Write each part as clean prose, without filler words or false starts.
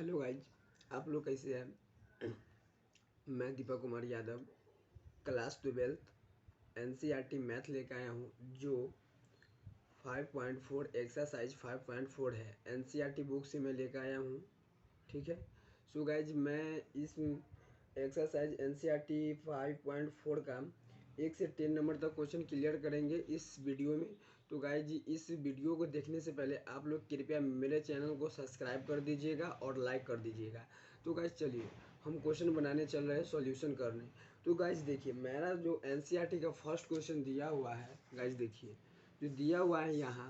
Hello guys, आप लोग कैसे हैं। मैं Deepak Kumar Yadav class 12th NCERT math लेकर आया हूँ जो 5.4 एक्सरसाइज 5.4 है। एनसीईआरटी बुक से मैं लेकर आया हूँ। ठीक है। सो गाइज, मैं इस एक्सरसाइज एनसीईआरटी 5.4 का 1 से 10 नंबर तक क्वेश्चन क्लियर करेंगे इस वीडियो में। तो गाइज जी, इस वीडियो को देखने से पहले आप लोग कृपया मेरे चैनल को सब्सक्राइब कर दीजिएगा और लाइक कर दीजिएगा। तो गाइज चलिए, हम क्वेश्चन बनाने चल रहे हैं, सॉल्यूशन करने। तो गाइज देखिए, मेरा जो एनसीईआरटी का फर्स्ट क्वेश्चन दिया हुआ है, गाइज देखिए जो दिया हुआ है यहाँ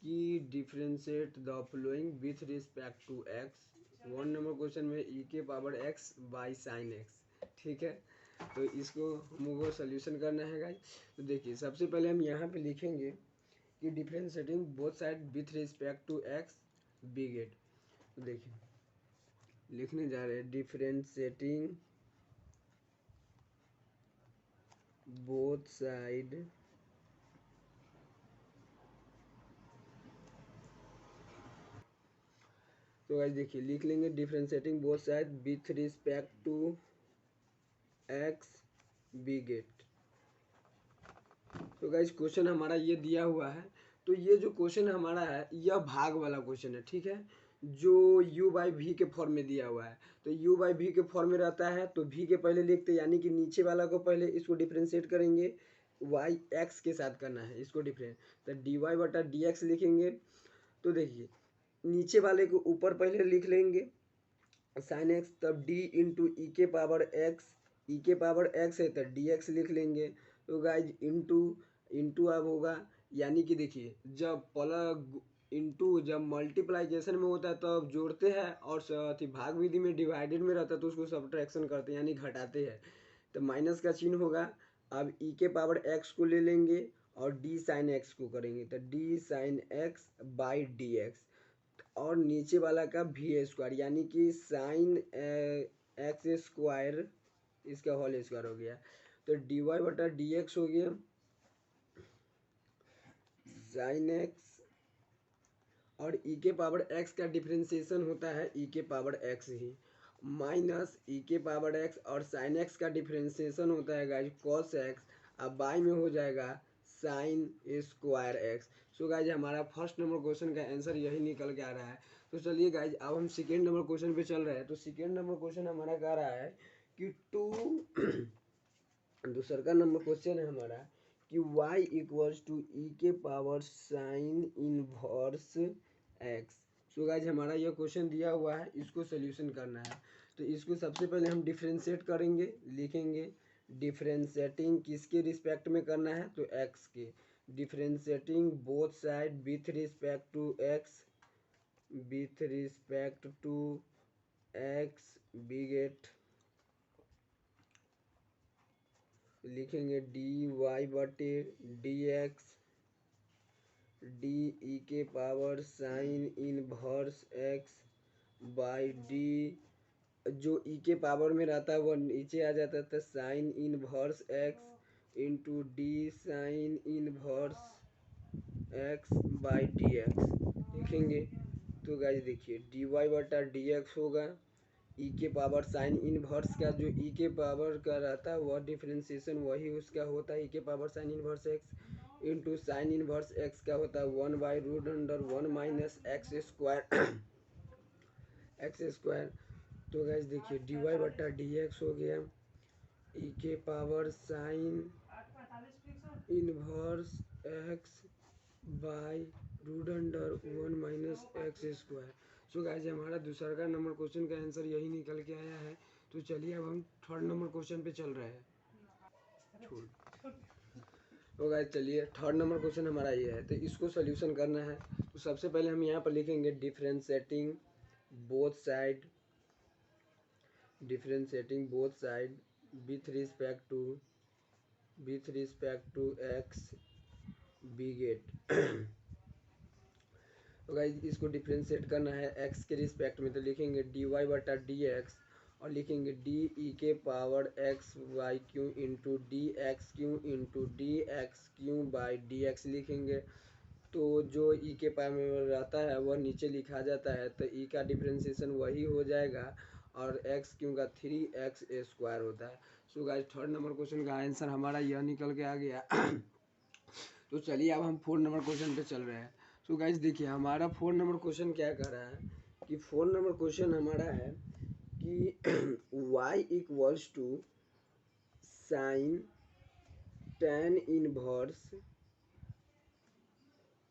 कि differentiate the following with respect to x. 1 number question में ई के power x by sine x. ठीक है। तो इसको हमको सोल्यूशन करना है गाइज। तो देखिए, सबसे पहले हम यहाँ पे लिखेंगे कि differentiating both side with respect to x we get. तो देखिए, लिखने जा रहे हैं डिफ्रेंशिएटिंग बोथ साइड तो गाइज देखिए, लिख लेंगे differentiating both side with respect to x we get. तो गाइज क्वेश्चन हमारा ये दिया हुआ है। तो ये जो क्वेश्चन हमारा है यह भाग वाला क्वेश्चन है। ठीक है। जो u बाई वी के फॉर्म में दिया हुआ है, तो u बाई वी के फॉर्म में रहता है तो v के पहले लिखते, यानी कि नीचे वाला को पहले इसको डिफ्रेंशिएट करेंगे, y x के साथ करना है इसको डिफ्रेंट। तो डी वाई बटा डी एक्स लिखेंगे। तो देखिए, नीचे वाले को ऊपर पहले लिख लेंगे साइन एक्स, तब d इंटू ई के पावर एक्स, ई के पावर एक्स है तो डी एक्स लिख लेंगे। तो गाइज इंटू इंटू अब होगा, यानी कि देखिए जब प्लग इंटू जब मल्टीप्लाइजेशन में होता है तो अब जोड़ते हैं, और भाग विधि में डिवाइडेड में रहता है तो उसको सब्ट्रैक्शन करते हैं यानी घटाते हैं। तो माइनस का चिन्ह होगा। अब ई के पावर एक्स को ले लेंगे और डी साइन एक्स को करेंगे, तो D sine x by D x, और नीचे वाला का वी स्क्वायर, यानी कि साइन एक्स स्क्वायर, इसका होल स्क्वायर हो गया। तो डी वाई बटा डी एक्स हो गया साइन एक्स, और ई के पावर एक्स का डिफ्रेंसिएशन होता है ई के पावर एक्स ही, माइनस ई के पावर एक्स, और साइन एक्स का डिफ्रेंसिएशन होता है गाइज कॉस एक्स। अब बाई में हो जाएगा sine square x. So guys हमारा फर्स्ट नंबर क्वेश्चन का आंसर यही निकल के आ रहा है। तो चलिए गाइज, अब हम सेकेंड नंबर क्वेश्चन पे चल रहे हैं। तो सेकेंड नंबर क्वेश्चन हमारा कह रहा है कि टू दूसरा का नंबर क्वेश्चन है हमारा कि y इक्वल्स टू ई के power sine inverse x. So guys हमारा यह क्वेश्चन दिया हुआ है, इसको सोल्यूशन करना है। तो इसको सबसे पहले हम डिफ्रेंशिएट करेंगे, लिखेंगे डिफ्रेंशिएटिंग किसके रिस्पेक्ट में करना है, तो x के। Differentiating both side with respect to x, with respect to x we get, लिखेंगे डी वाई बटे डी एक्स, डी ई के power sine inverse x by d, जो ई के पावर में रहता है वो नीचे आ जाता है, तो sign inverse x into D sign inverse x by D x लिखेंगे। तो गाइस देखिए, डी वाई बटा डी एक्स होगा ई के पावर साइन इनवर्स का, जो ई के पावर का रहता है वह डिफ्रेंसिएशन वही उसका होता है ई के power sine inverse x into sine inverse x का होता है 1/√(1 minus x square x square. तो गैस देखिए, डी वाई बटा डी एक्स हो गया ई के power sine inverse x by √(1 minus x square. So guys हमारा दूसरा का नंबर क्वेश्चन का आंसर यही निकल के आया है। तो चलिए अब हम थर्ड नंबर क्वेश्चन पे चल रहे हैं। तो गाइस चलिए, थर्ड नंबर क्वेश्चन हमारा ये है, तो इसको सोल्यूशन करना है। तो सबसे पहले हम यहाँ पर लिखेंगे differentiating both side, differentiating both side with respect to x we get. तो गाइस इसको डिफ्रेंशिएट करना है एक्स के रिस्पेक्ट में, तो लिखेंगे डी वाई बटा डी एक्स, और लिखेंगे डी ई के power x y q into d x q into d x q by D x लिखेंगे। तो जो ई के पावर में रहता है वह नीचे लिखा जाता है, तो ई का डिफ्रेंसिएशन वही हो जाएगा, और एक्स क्यों का 3x² होता है। So guys third number question का आंसर हमारा यह निकल के आ गया। तो चलिए अब हम 4 नंबर क्वेश्चन पे चल रहे हैं। सो गाइस देखिए हमारा 4 नंबर क्वेश्चन क्या कर रहा है कि 4 नंबर क्वेश्चन हमारा है कि y equals to sine tan inverse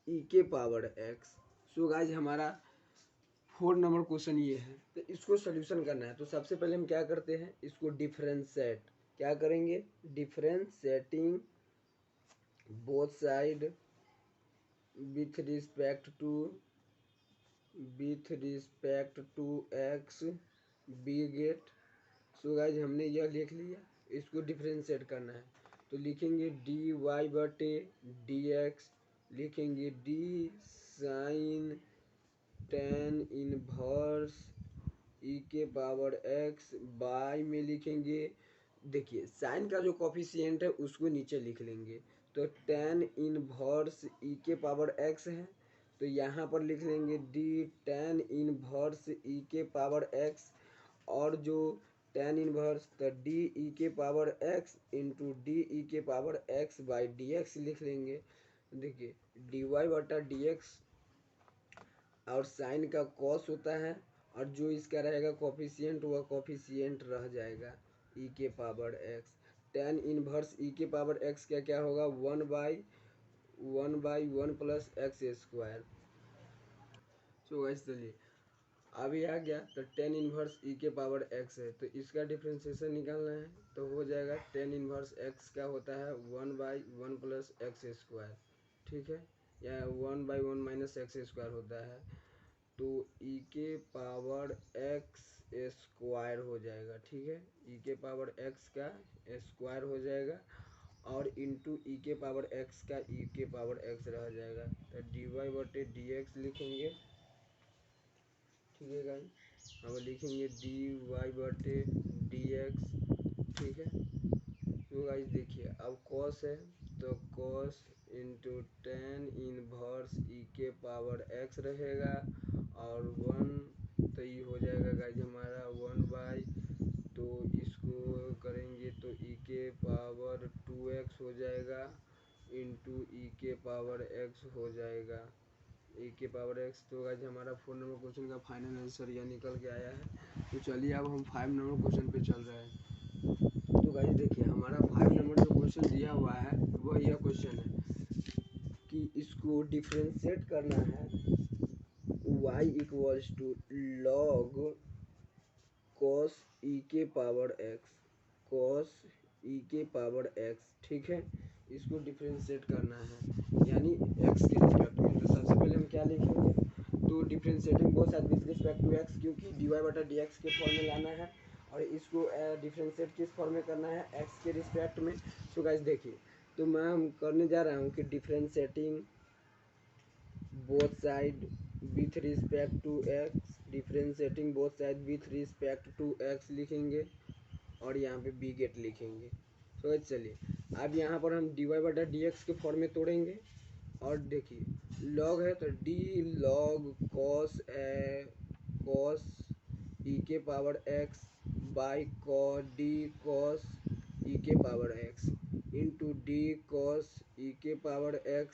e के पावर एक्स। सो गाइस हमारा 4 नंबर क्वेश्चन ये है, तो इसको सोल्यूशन करना है। तो सबसे पहले हम क्या करते हैं, इसको डिफरेंशिएट क्या करेंगे, differentiating both side with respect to x we get. So guys हमने यह लिख लिया, इसको डिफरेंशिएट करना है। तो लिखेंगे dy बटे dx, लिखेंगे d sine tan inverse e के पावर x, बाय में लिखेंगे, देखिए साइन का जो कॉफिशिएंट है उसको नीचे लिख लेंगे। तो tan इनवर्स ई के पावर x है, तो यहाँ पर लिख लेंगे d tan इनवर्स ई के पावर x, और जो tan इनवर्स तो d ई के पावर x इंटू डी ई के पावर x बाई dx लिख लेंगे। देखिए dy बटा dx और साइन का कॉस होता है, और जो इसका रहेगा कॉफिशिएंट वह कॉफिशिएंट रह जाएगा ई के power x. tan inverse e के पावर एक्स का क्या होगा, 1/1 प्लस x²। सो गाइस चलिए अभी आ गया, तो tan इनवर्स ई के पावर एक्स है, तो इसका डिफ्रेंसिएशन निकालना है। तो हो जाएगा tan इनवर्स एक्स का होता है 1/1 प्लस x², ठीक है, या 1/1 माइनस x² होता है। तो ई के पावर x² हो जाएगा, ठीक है, ई के पावर x का स्क्वायर हो जाएगा, और इंटू ई के पावर x का ई के पावर x रह जाएगा। तो dy बटे dx लिखेंगे, ठीक है गाइस, अब लिखेंगे dy बटे dx, ठीक है। तो गाइस देखिए अब cos है, तो cos into tan inverse e के पावर x रहेगा, और 1, तो ये हो जाएगा गाइस हमारा 1/, तो इसको करेंगे तो ई के पावर 2x हो जाएगा, इंटू ई के पावर x हो जाएगा, ई के पावर x। तो गाइस हमारा 4 नंबर क्वेश्चन का फाइनल आंसर यह निकल के आया है। तो चलिए अब हम 5 नंबर क्वेश्चन पे चल रहे हैं। तो गाइस देखिए हमारा 5 नंबर जो क्वेश्चन दिया हुआ है वह यह क्वेश्चन है कि इसको डिफरेंशिएट करना है, y equals to log cos e के पावर x, cos ई के पावर x, ठीक है, इसको डिफरेंशिएट करना है यानी x के रिस्पेक्ट में। तो सबसे पहले हम क्या लिखेंगे, तो differentiating both side with respect to x, क्योंकि dy बटा dx के फॉर्म में लाना है, और इसको डिफरेंशिएट किस फॉर्म में करना है, x के रिस्पेक्ट में। सो गाइस देखिए तो मैं हम करने जा रहा हूँ कि differentiating both side with respect to x, differentiating both side with respect to x लिखेंगे, और यहाँ पे बी गेट लिखेंगे। तो चलिए अब यहाँ पर हम dy बटा dx के फॉर्म में तोड़ेंगे, और देखिए लॉग है तो d लॉग कॉस ई के power x by D cos E के power x into D cos E के पावर x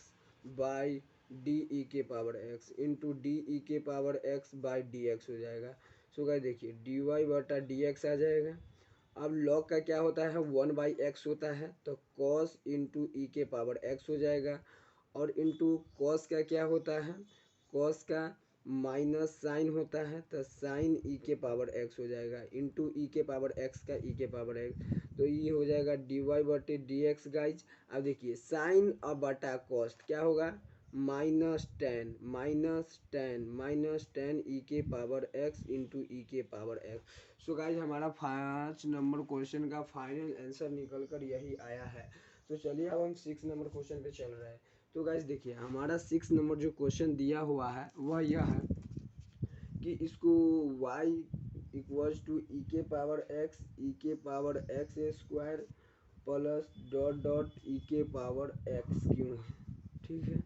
बाई डी ई के पावर x इंटू डी ई के power x by D X हो जाएगा। सो गाइस देखिए dy बटा dx आ जाएगा। अब लॉग का क्या होता है, 1/x होता है, तो cos इंटू ई के पावर x हो जाएगा, और इंटू कॉस का क्या होता है, कॉस का माइनस साइन होता है, तो साइन ई के पावर x हो जाएगा, इंटू ई के पावर x का ई के पावर x, तो ये हो जाएगा dy बटे डी एक्स गाइज। अब देखिए साइन और बटा कॉस्ट क्या होगा, -10 ई के पावर x इंटू ई के पावर x। सो गाइज हमारा 5 नंबर क्वेश्चन का फाइनल आंसर निकल कर यही आया है। तो चलिए अब हम 6 नंबर क्वेश्चन पे चल रहे हैं। तो गाइज देखिए हमारा 6 नंबर जो क्वेश्चन दिया हुआ है वह यह है कि इसको y इक्वल्स टू ई के पावर x, ई के power x² plus dot dot E के पावर x क्यों है, ठीक है।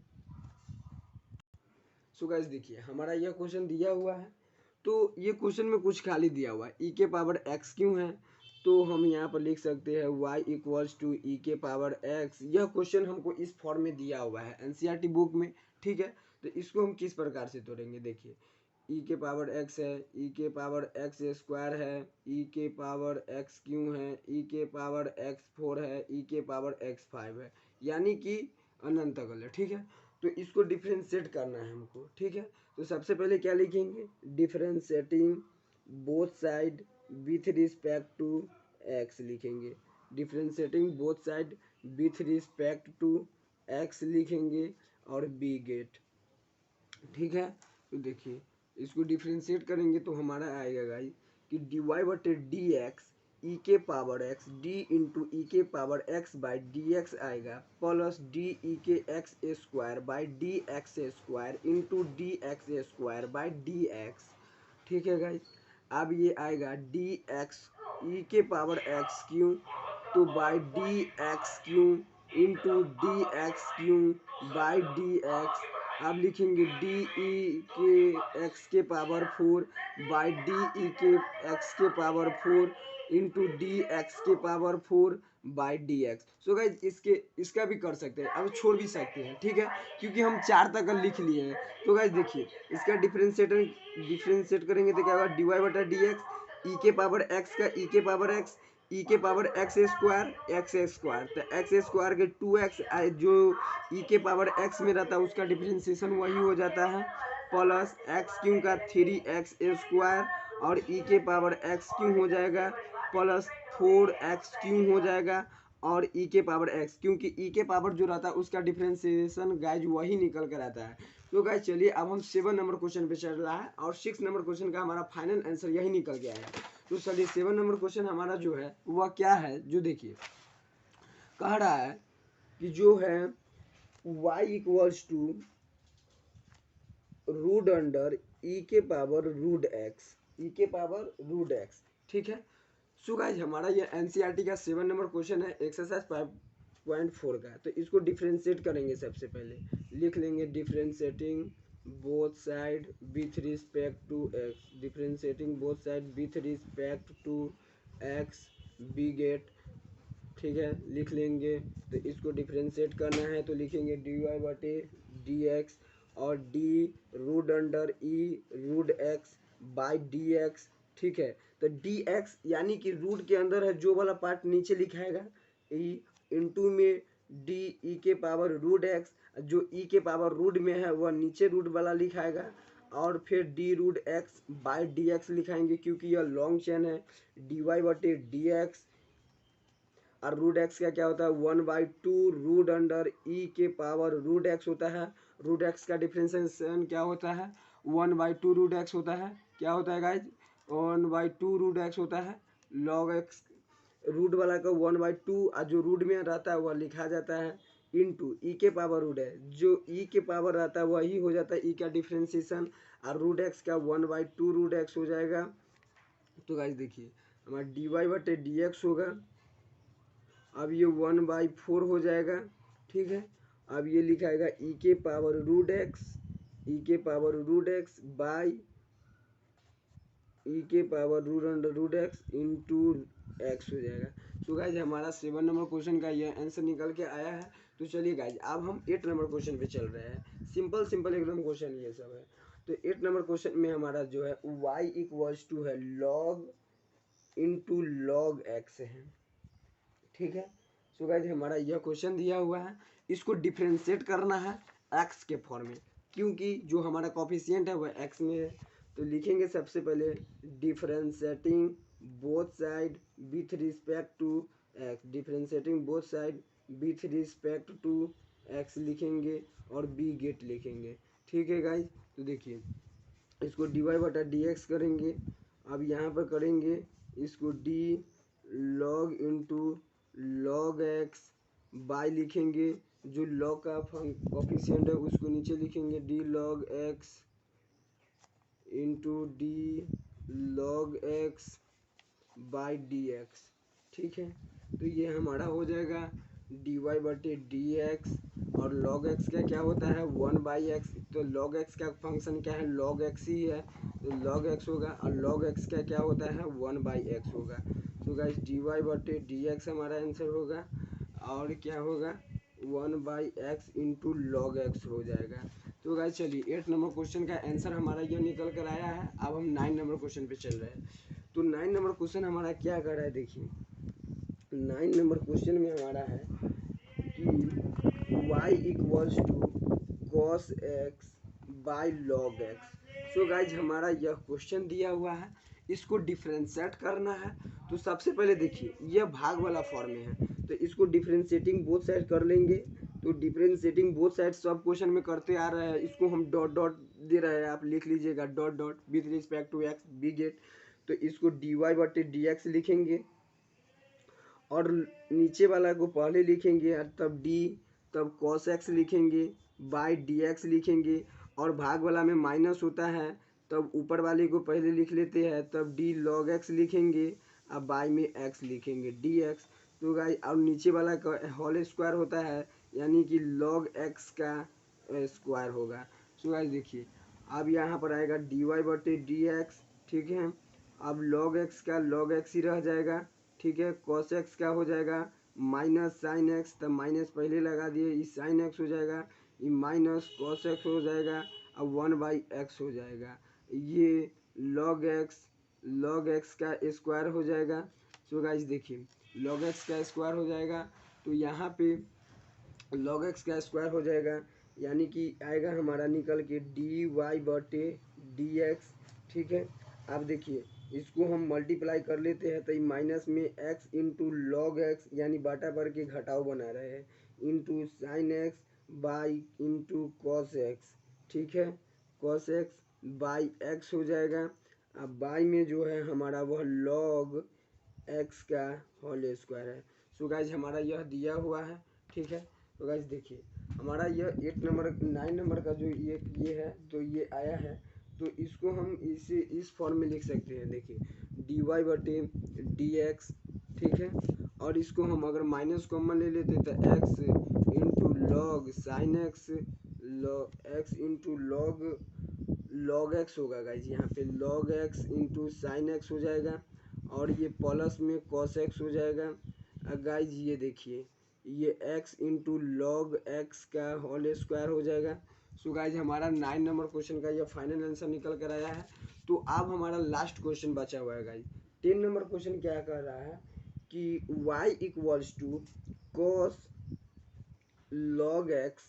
सो गाइस देखिए हमारा यह क्वेश्चन दिया हुआ है, तो ये क्वेश्चन में कुछ खाली दिया हुआ है, ई के पावर एक्स क्यों है, तो हम यहाँ पर लिख सकते हैं y इक्वल्स टू ई के पावर एक्स। यह क्वेश्चन हमको इस फॉर्म में दिया हुआ है एनसीईआरटी बुक में, ठीक है। तो इसको हम किस प्रकार से तोड़ेंगे, देखिए ई के पावर एक्स है, ई के पावर एक्स स्क्वायर है, ई के पावर एक्स क्यों है, ई के पावर एक्स 4 है, ई के पावर एक्स 5 है, यानी कि अनंत अगल है, ठीक है। तो इसको डिफ्रेंशिएट करना है हमको, ठीक है। तो सबसे पहले क्या लिखेंगे, differentiating both side with respect to x लिखेंगे, differentiating both side with respect to x लिखेंगे और बी गेट, ठीक है। तो देखिए इसको डिफ्रेंशिएट करेंगे तो हमारा आएगा गाइस कि डी वाई बटे डी एक्स ई के पावर एक्स डी इंटू ई के power x by D x आएगा प्लस डी ई के x square by D x square into d x square by D x, ठीक है guys. अब ये आएगा डी एक्स ई के पावर एक्स क्यू तो by D x q into d x q by D x. अब लिखेंगे d ई के एक्स के पावर 4 बाई डी ई के एक्स के पावर 4 इंटू डी एक्स के power 4 by D x. So guys इसका भी कर सकते हैं, अब छोड़ भी सकते हैं, ठीक है, क्योंकि हम 4 तक लिख लिए हैं। तो गाइज देखिए इसका डिफ्रेंशिएट करेंगे तो क्या होगा, डी वाई बटा डी एक्स ई के पावर एक्स का ई के पावर एक्स ई के पावर एक्स स्क्वायर तो एक्स स्क्वायर के 2x जो ई के पावर एक्स में रहता है उसका डिफ्रेंशिएशन वही हो जाता है प्लस एक्स क्यू का 3x स्क्वायर और ई के पावर एक्स क्यू हो जाएगा प्लस 4x क्यू हो जाएगा और ई के पावर एक्स, क्योंकि ई के पावर जो रहता है उसका डिफ्रेंशिएशन गाइज वही निकल कर आता है। तो गाइज चलिए अब हम 7 नंबर क्वेश्चन पे चल रहा है और 6 नंबर क्वेश्चन का हमारा फाइनल आंसर यही निकल गया है। तो चलिए 7 नंबर क्वेश्चन हमारा जो है वह क्या है, जो देखिए कह रहा है कि जो है y equals to root under E के पावर रूट एक्स, ई के पावर रूट एक्स, ठीक है। सो गाइज हमारा ये एनसीईआरटी का 7 नंबर क्वेश्चन है एक्सरसाइज 5.4 का। तो इसको डिफ्रेंशिएट करेंगे, सबसे पहले लिख लेंगे differentiating both side with respect to x, differentiating both side with respect to x we get, ठीक है, लिख लेंगे। तो इसको डिफ्रेंशिएट करना है तो लिखेंगे डी वाई बटे डी एक्स और d root under e root x by D x, ठीक है। तो डी एक्स यानी कि रूट के अंदर है जो वाला पार्ट नीचे लिखाएगा ई इंटू में डी ई के पावर रूट एक्स, जो ई के पावर रूट में है वह नीचे रूट वाला लिखाएगा और फिर D root x by D X लिखाएंगे क्योंकि यह लॉन्ग चेन है, डी वाई बटे डी एक्स और रूट एक्स का क्या होता है 1/2 रूट अंडर ई के पावर रूट एक्स होता है। रूट एक्स का डिफ्रेंशिएशन क्या होता है 1/2 रूट एक्स होता है, क्या होता है गाइज 1/2 रूट एक्स होता है, लॉग एक्स रूट वाला का 1/2 और जो रूट में रहता है वह लिखा जाता है इंटू ई के पावर रूट है, जो ई के पावर रहता है वही हो जाता है ई का डिफ्रेंशिएशन और रूट एक्स का 1/2 रूट एक्स हो जाएगा। तो गाइज देखिए हमारा डी वाई बटे डी एक्स होगा, अब ये 1/4 हो जाएगा, ठीक है। अब ये लिखाएगा ई के पावर रूट एक्स, ई के power root x by e के power root under root x into x हो जाएगा। तो गाइज हमारा 7 नंबर क्वेश्चन का ये आंसर निकल के आया है। तो चलिए गाइज अब हम 8 नंबर क्वेश्चन पे चल रहे हैं, सिंपल एकदम क्वेश्चन ये सब है। तो 8 नंबर क्वेश्चन में हमारा जो है y इक्वल्स टू है लॉग इंटू लॉग एक्स है, ठीक है। सो गाइस हमारा यह क्वेश्चन दिया हुआ है, इसको डिफ्रेंशिएट करना है एक्स के फॉर्म में क्योंकि जो हमारा कोफिशिएंट है वह एक्स में है। तो लिखेंगे सबसे पहले differentiating both side with respect to x, differentiating both side with respect to x लिखेंगे और बी गेट लिखेंगे, ठीक है गाइस। तो देखिए इसको डी वाई बटा डी एक्स करेंगे, अब यहाँ पर करेंगे इसको D log into log x by लिखेंगे जो लॉग का कोफिशिएंट है उसको नीचे लिखेंगे D log x into D log x by D x, ठीक है। तो ये हमारा हो जाएगा डी वाई बटे डी एक्स, और लॉग एक्स का क्या होता है 1/x, तो लॉग एक्स का फंक्शन क्या है लॉग एक्स ही है, तो लॉग एक्स होगा, और लॉग एक्स का क्या होता है 1/x होगा। तो गाइस डी वाई बटे डी एक्स हमारा आंसर होगा, और क्या होगा 1/x इंटू लॉग एक्स हो जाएगा। तो गाइस चलिए 8 नंबर क्वेश्चन का आंसर हमारा यह निकल कर आया है। अब हम 9 नंबर क्वेश्चन पे चल रहे हैं। तो 9 नंबर क्वेश्चन हमारा क्या कर रहा है, देखिए 9 नंबर क्वेश्चन में हमारा है कि y equals to cos x by log x. So guys हमारा यह क्वेश्चन दिया हुआ है, इसको डिफ्रेंशिएट करना है। तो सबसे पहले देखिए यह भाग वाला फॉर्म में है, तो इसको डिफ्रेंशिएटिंग बोथ साइड कर लेंगे। तो डिफ्रेंशिएटिंग बोथ साइड सब क्वेश्चन में करते आ रहे हैं, इसको हम डॉट डॉट दे रहे हैं, आप लिख लीजिएगा dot dot with respect to x we get. तो इसको डी वाई बटे डी एक्स लिखेंगे, और नीचे वाला को पहले लिखेंगे, तब डी, तब कॉस एक्स लिखेंगे, बाई डी एक्स लिखेंगे, और भाग वाला में माइनस होता है, तब ऊपर वाले को पहले लिख लेते हैं, तब डी लॉग एक्स लिखेंगे, अब बाई में एक्स लिखेंगे डी एक्स। तो गाइस और नीचे वाला का होल स्क्वायर होता है, यानी कि लॉग एक्स का स्क्वायर होगा। सो गाइस देखिए अब यहाँ पर आएगा डी वाई बटे डी एक्स, ठीक है। अब लॉग एक्स का लॉग एक्स ही रह जाएगा, ठीक है। कॉस एक्स का हो जाएगा माइनस साइन एक्स, तब माइनस पहले लगा दिए, ये साइन एक्स हो जाएगा, ये माइनस कॉस एक्स हो जाएगा, अब 1/x हो जाएगा, ये लॉग एक्स का स्क्वायर हो जाएगा। सो गाइस देखिए लॉग एक्स का स्क्वायर हो जाएगा, तो यहाँ पे लॉग एक्स का स्क्वायर हो जाएगा, यानी कि आएगा हमारा निकल के डी वाई बटे डी एक्स, ठीक है। अब देखिए इसको हम मल्टीप्लाई कर लेते हैं, तो ये माइनस में एक्स इंटू लॉग एक्स, यानी बाटा पर के घटाव बना रहे हैं, into sine x by into cos x, ठीक है। कॉस एक्स बाई एक्स हो जाएगा, अब बाई में जो है हमारा वह लॉग एक्स का होल स्क्वायर है। सो गाइज हमारा यह दिया हुआ है, ठीक है। तो गाइज देखिए हमारा यह 9 नंबर का जो ये है, तो ये आया है, तो इसको हम इसे इस फॉर्म में लिख सकते हैं, देखिए डी वाई बटे डी एक्स, ठीक है। और इसको हम अगर माइनस कॉमन ले लेते तो x into log sine x, x into log x होगा गाइज, यहाँ पे log x into sine x हो जाएगा, और ये प्लस में कॉस एक्स हो जाएगा। गाइज ये देखिए ये x इंटू लॉग एक्स का होल स्क्वायर हो जाएगा। सो गाइज हमारा 9 नंबर क्वेश्चन का ये फाइनल आंसर निकल कर आया है। तो अब हमारा लास्ट क्वेश्चन बचा हुआ है गाइज। 10 नंबर क्वेश्चन क्या कर रहा है कि y equals to cos log X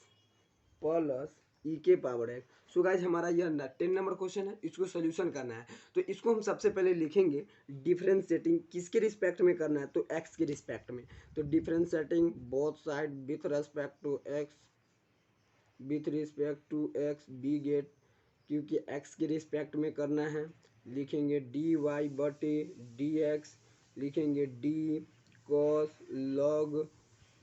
plus E के पावर एक्स। सो गाइज हमारा यह 10 नंबर क्वेश्चन है, इसको सोल्यूशन करना है। तो इसको हम सबसे पहले लिखेंगे डिफरेंशिएटिंग किसके रिस्पेक्ट में करना है, तो एक्स के रिस्पेक्ट में। तो differentiating both side with respect to x we get, क्योंकि एक्स के रिस्पेक्ट में करना है, लिखेंगे डी वाई बटे डी एक्स, लिखेंगे D cos log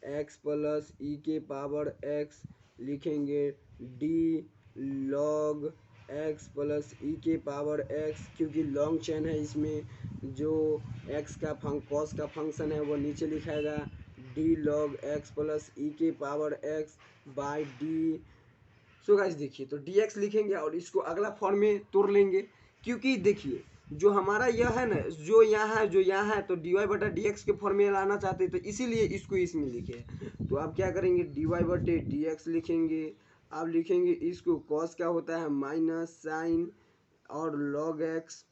X plus E के पावर एक्स, लिखेंगे D log X plus E के पावर एक्स, क्योंकि लॉन्ग चेन है, इसमें जो एक्स का कॉस का फंक्शन है वो नीचे लिखाएगा D log X plus E के power x by D. So guys देखिए तो डी एक्स लिखेंगे और इसको अगला फॉर्म में तोड़ लेंगे, क्योंकि देखिए जो हमारा यह है ना, जो यहाँ है तो डी वाई बटा डी एक्स के फॉर्म में लाना चाहते हैं, तो इसीलिए इसको इसमें लिखे। तो आप क्या करेंगे डी वाई बटे डी एक्स लिखेंगे, अब लिखेंगे इसको कॉस क्या होता है माइनस साइन और लॉग एक्स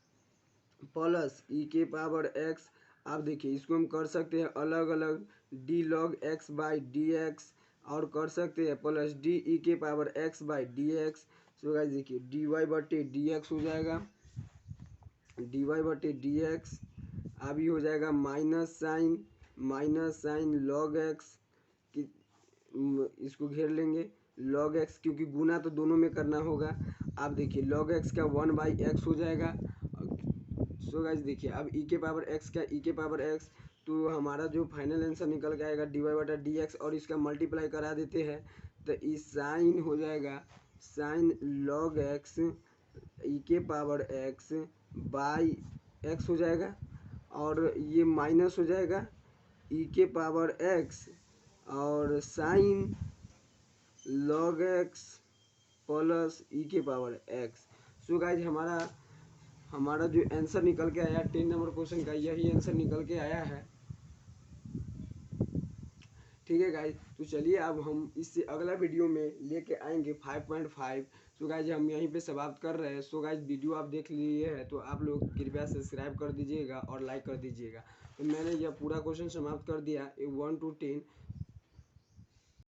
प्लस ई के पावर एक्स। आप देखिए इसको हम कर सकते हैं अलग अलग, D log x by D x, और कर सकते हैं प्लस डी ई के power x by D x. So guys देखिए डी वाई बटे डी एक्स हो जाएगा, डी वाई बटे डी एक्स, अभी हो जाएगा माइनस साइन लॉग एक्स, इसको घेर लेंगे लॉग एक्स, क्योंकि गुना तो दोनों में करना होगा। आप देखिए लॉग एक्स का 1/x हो जाएगा। सो गाइस देखिए अब ई के पावर एक्स का ई के पावर एक्स, तो हमारा जो फाइनल आंसर निकल के आएगा डी वाई बटा डी एक्स, और इसका मल्टीप्लाई करा देते हैं, तो ई साइन हो जाएगा साइन लॉग एक्स ई के पावर एक्स बाई एक्स हो जाएगा, और ये माइनस हो जाएगा ई के पावर एक्स, और sign log x plus E के पावर x। सो गाइज हमारा जो आंसर निकल के आया 10 नंबर क्वेश्चन का यही आंसर निकल के आया है। ठीक है गाइज, तो चलिए अब हम इससे अगला वीडियो में लेके आएंगे 5.5। सो गाइज हम यहीं पे समाप्त कर रहे हैं। सो गाइज वीडियो आप देख लिए हैं तो आप लोग कृपया सब्सक्राइब कर दीजिएगा और लाइक कर दीजिएगा। तो मैंने यह पूरा क्वेश्चन समाप्त कर दिया 1 to 10।